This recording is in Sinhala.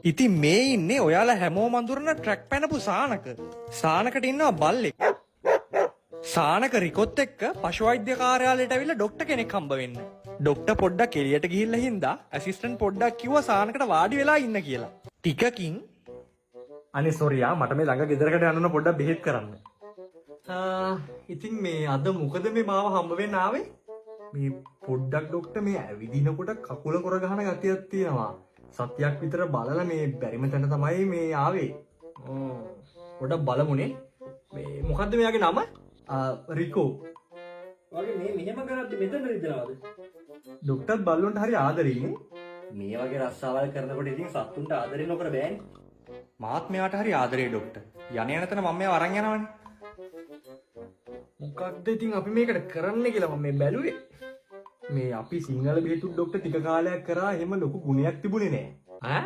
ඉතින් මේ ඉන්නේ ඔයාලා හැමෝම අඳුරන ට්‍රැක් පැනපු සානක. සානකට ඉන්නවා බල්ලෙක්. සානක රිකොත් එක්ක පශු වෛද්‍ය කාර්යාලයට ඇවිල්ලා ડોක්ටර් කෙනෙක් හම්බ වෙන්න. ડોක්ටර් පොඩ්ඩක් එළියට ගිහිල්ලා හින්දා ඇසිස්ටන්ට් පොඩ්ඩක් කිව්වා සානකට වාඩි වෙලා ඉන්න කියලා. ටිකකින් අනේ සෝරි මට මේ ළඟ ගෙදරකට යන්න පොඩ්ඩක් බෙහෙත් කරන්න. ඉතින් මේ අද මොකද මේ මාව හම්බ වෙන්න ආවේ? මේ පොඩ්ඩක් ડોක්ටර් මේ ඇවිදිනකොට කකුල කොර ගහන ගතියක් තියෙනවා. සතියක් විතර බලලා මේ බැරිම තැන තමයි මේ ආවේ. පොඩ්ඩක් බලමුනේ. මේ මොකද්ද මෙයාගේ නම? රිකෝ. වගේ මේ මෙහෙම කරද්දි මෙතන රිදෙනවද? ડોක්ටර් බල්ලොන්ට හරි ආදරෙයිනේ. මේ වගේ රස්සාවල් කරනකොට ඉතින් සත්තුන්ට ආදරේ නොකර බෑනේ. මාත් මෙයාට හරි ආදරේ ડોක්ටර්. යන්නේ නැතන මම මෙයාව අරන් යනවනේ. මොකක්ද ඉතින් අපි මේකට කරන්න කියලා මම මේ බැලුවේ. මේ අපි සිංහල බෙහෙතු ડોක්ටර් ටික කාලයක් කරා එහෙම ලොකු ගුණයක් තිබුණේ නෑ.